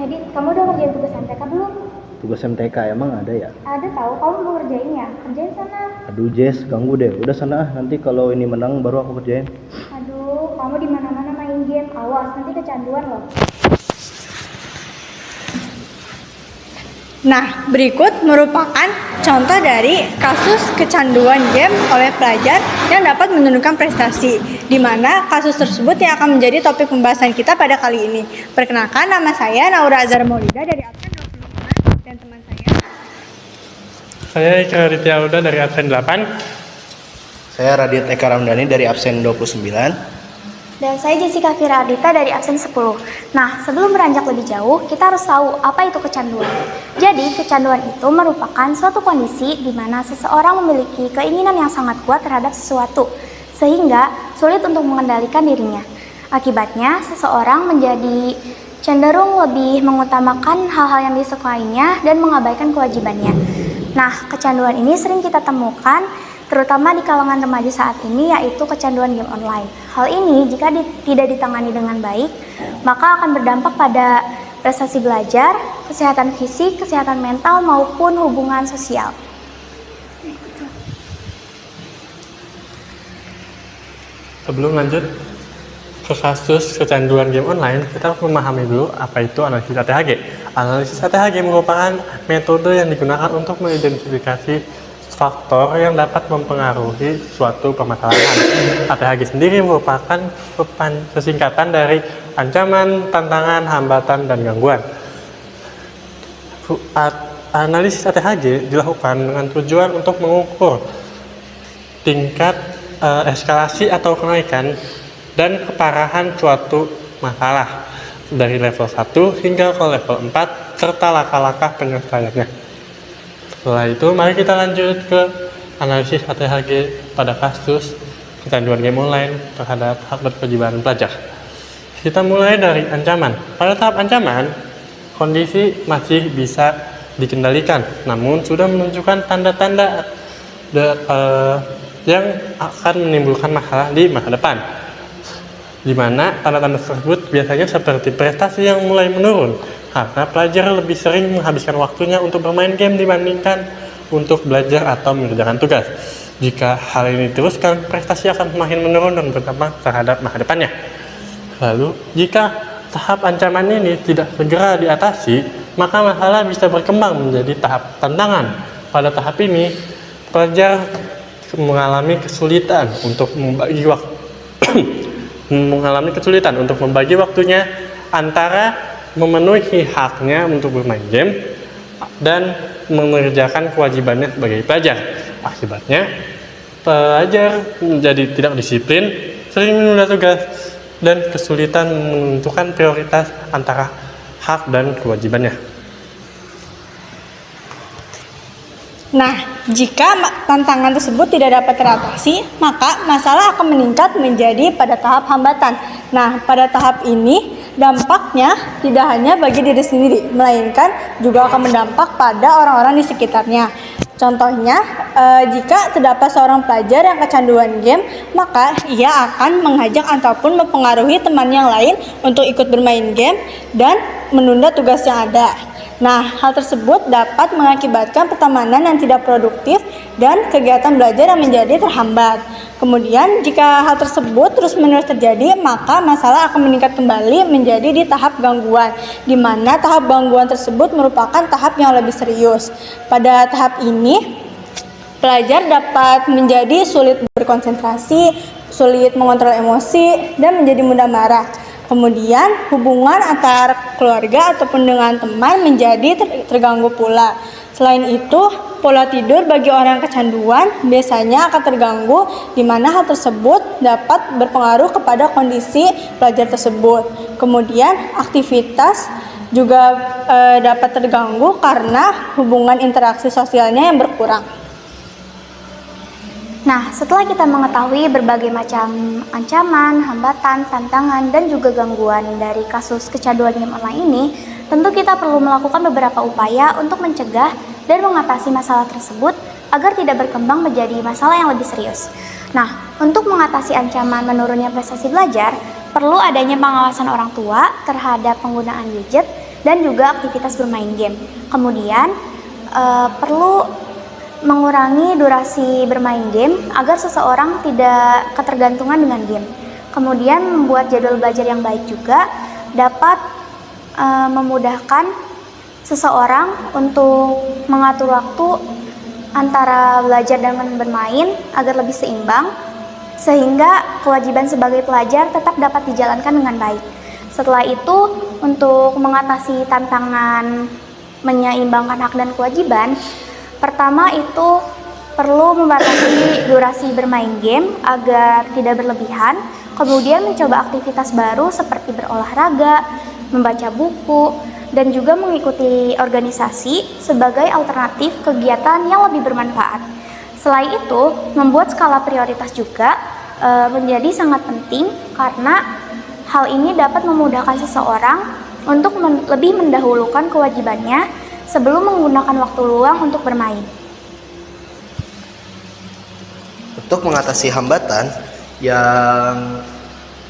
Hedi, kamu udah ngerjain tugas MTK belum? Tugas MTK emang ada ya? Ada tahu, kamu belum ngerjainnya. Kerjain sana. Aduh Jess, ganggu deh. Udah sana ah, nanti kalau ini menang baru aku kerjain. Aduh, kamu di mana-mana main game. Awas, nanti kecanduan loh. Nah, berikut merupakan contoh dari kasus kecanduan game oleh pelajar yang dapat menurunkan prestasi, di mana kasus tersebut yang akan menjadi topik pembahasan kita pada kali ini. Perkenalkan, nama saya Naura Azhar Maulida dari absen 25 dan teman Saya Ika Raditya Uda dari absen 8. Saya Radit Eka Ramdhani dari absen 29. Dan saya Jessica Fira Ardita dari absen 10. Nah, sebelum beranjak lebih jauh, kita harus tahu apa itu kecanduan. Jadi, kecanduan itu merupakan suatu kondisi di mana seseorang memiliki keinginan yang sangat kuat terhadap sesuatu, sehingga sulit untuk mengendalikan dirinya. Akibatnya, seseorang menjadi cenderung lebih mengutamakan hal-hal yang disukainya dan mengabaikan kewajibannya. Nah, kecanduan ini sering kita temukan terutama di kalangan remaja saat ini, yaitu kecanduan game online. Hal ini jika tidak ditangani dengan baik, maka akan berdampak pada prestasi belajar, kesehatan fisik, kesehatan mental, maupun hubungan sosial. Sebelum lanjut ke kasus kecanduan game online, kita harus memahami dulu apa itu analisis ATHG. Analisis ATHG merupakan metode yang digunakan untuk mengidentifikasi faktor yang dapat mempengaruhi suatu permasalahan. ATHG sendiri merupakan sesingkatan dari ancaman, tantangan, hambatan, dan gangguan. Analisis ATHG dilakukan dengan tujuan untuk mengukur tingkat eskalasi atau kenaikan dan keparahan suatu masalah dari level 1 hingga ke level 4 serta langkah-langkah penyelesaiannya. Setelah itu, mari kita lanjut ke analisis ATHG pada kasus kecanduan game online terhadap hak berkewajiban pelajar. Kita mulai dari ancaman. Pada tahap ancaman, kondisi masih bisa dikendalikan, namun sudah menunjukkan tanda-tanda yang akan menimbulkan masalah di masa depan, di mana tanda-tanda tersebut biasanya seperti prestasi yang mulai menurun karena pelajar lebih sering menghabiskan waktunya untuk bermain game dibandingkan untuk belajar atau mengerjakan tugas. Jika hal ini diteruskan, prestasi akan semakin menurun dan berdampak terhadap masa depannya. Lalu, jika tahap ancaman ini tidak segera diatasi, maka masalah bisa berkembang menjadi tahap tantangan. Pada tahap ini, pelajar mengalami kesulitan untuk membagi waktunya antara memenuhi haknya untuk bermain game dan mengerjakan kewajibannya sebagai pelajar. Akibatnya, pelajar menjadi tidak disiplin, sering menunda tugas, dan kesulitan menentukan prioritas antara hak dan kewajibannya. Nah, jika tantangan tersebut tidak dapat teratasi, maka masalah akan meningkat menjadi pada tahap hambatan. Nah, pada tahap ini dampaknya tidak hanya bagi diri sendiri, melainkan juga akan berdampak pada orang-orang di sekitarnya. Contohnya, jika terdapat seorang pelajar yang kecanduan game, maka ia akan mengajak ataupun mempengaruhi teman yang lain untuk ikut bermain game dan menunda tugas yang ada. Nah, hal tersebut dapat mengakibatkan pertemanan yang tidak produktif dan kegiatan belajar yang menjadi terhambat. Kemudian, jika hal tersebut terus-menerus terjadi, maka masalah akan meningkat kembali menjadi di tahap gangguan, di mana tahap gangguan tersebut merupakan tahap yang lebih serius. Pada tahap ini, pelajar dapat menjadi sulit berkonsentrasi, sulit mengontrol emosi, dan menjadi mudah marah. Kemudian hubungan antar keluarga ataupun dengan teman menjadi terganggu pula. Selain itu, pola tidur bagi orang kecanduan biasanya akan terganggu, di mana hal tersebut dapat berpengaruh kepada kondisi pelajar tersebut. Kemudian aktivitas juga dapat terganggu karena hubungan interaksi sosialnya yang berkurang. Nah, setelah kita mengetahui berbagai macam ancaman, hambatan, tantangan, dan juga gangguan dari kasus kecanduan game online ini, tentu kita perlu melakukan beberapa upaya untuk mencegah dan mengatasi masalah tersebut agar tidak berkembang menjadi masalah yang lebih serius. Nah, untuk mengatasi ancaman menurunnya prestasi belajar, perlu adanya pengawasan orang tua terhadap penggunaan gadget dan juga aktivitas bermain game. Kemudian perlu mengurangi durasi bermain game agar seseorang tidak ketergantungan dengan game. Kemudian membuat jadwal belajar yang baik juga dapat memudahkan seseorang untuk mengatur waktu antara belajar dan bermain agar lebih seimbang, sehingga kewajiban sebagai pelajar tetap dapat dijalankan dengan baik. Setelah itu, untuk mengatasi tantangan menyeimbangkan hak dan kewajiban, pertama itu perlu membatasi durasi bermain game agar tidak berlebihan, kemudian mencoba aktivitas baru seperti berolahraga, membaca buku, dan juga mengikuti organisasi sebagai alternatif kegiatan yang lebih bermanfaat. Selain itu, membuat skala prioritas juga menjadi sangat penting karena hal ini dapat memudahkan seseorang untuk lebih mendahulukan kewajibannya sebelum menggunakan waktu luang untuk bermain. Untuk mengatasi hambatan yang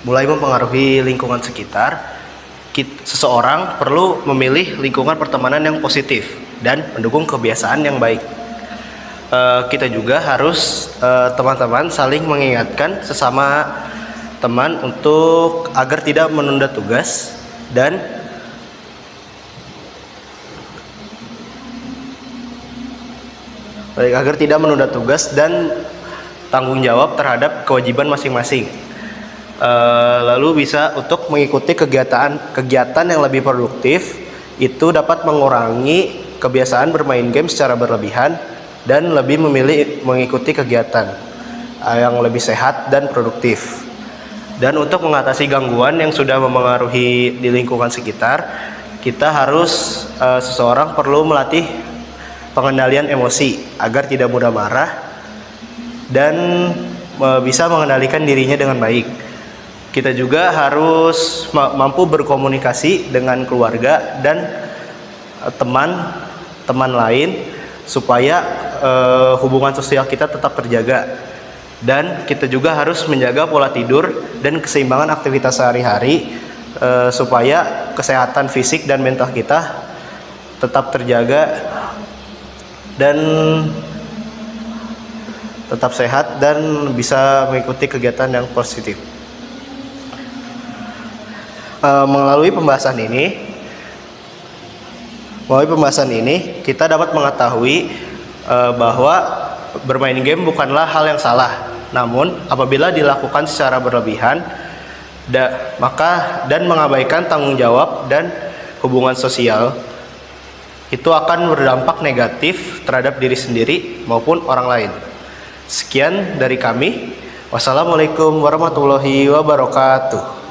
mulai mempengaruhi lingkungan sekitar, seseorang perlu memilih lingkungan pertemanan yang positif dan mendukung kebiasaan yang baik. Kita juga harus teman-teman saling mengingatkan sesama teman untuk agar tidak menunda tugas dan tanggung jawab terhadap kewajiban masing-masing. Lalu bisa untuk mengikuti kegiatan yang lebih produktif, itu dapat mengurangi kebiasaan bermain game secara berlebihan dan lebih memilih mengikuti kegiatan yang lebih sehat dan produktif. Dan untuk mengatasi gangguan yang sudah memengaruhi di lingkungan sekitar, kita harus seseorang perlu melatih pengendalian emosi agar tidak mudah marah dan bisa mengendalikan dirinya dengan baik. Kita juga harus mampu berkomunikasi dengan keluarga dan teman lain supaya hubungan sosial kita tetap terjaga. Dan kita juga harus menjaga pola tidur dan keseimbangan aktivitas sehari-hari supaya kesehatan fisik dan mental kita tetap terjaga dan tetap sehat dan bisa mengikuti kegiatan yang positif. Melalui pembahasan ini kita dapat mengetahui bahwa bermain game bukanlah hal yang salah. Namun apabila dilakukan secara berlebihan dan mengabaikan tanggung jawab dan hubungan sosial, itu akan berdampak negatif terhadap diri sendiri maupun orang lain. Sekian dari kami. Wassalamualaikum warahmatullahi wabarakatuh.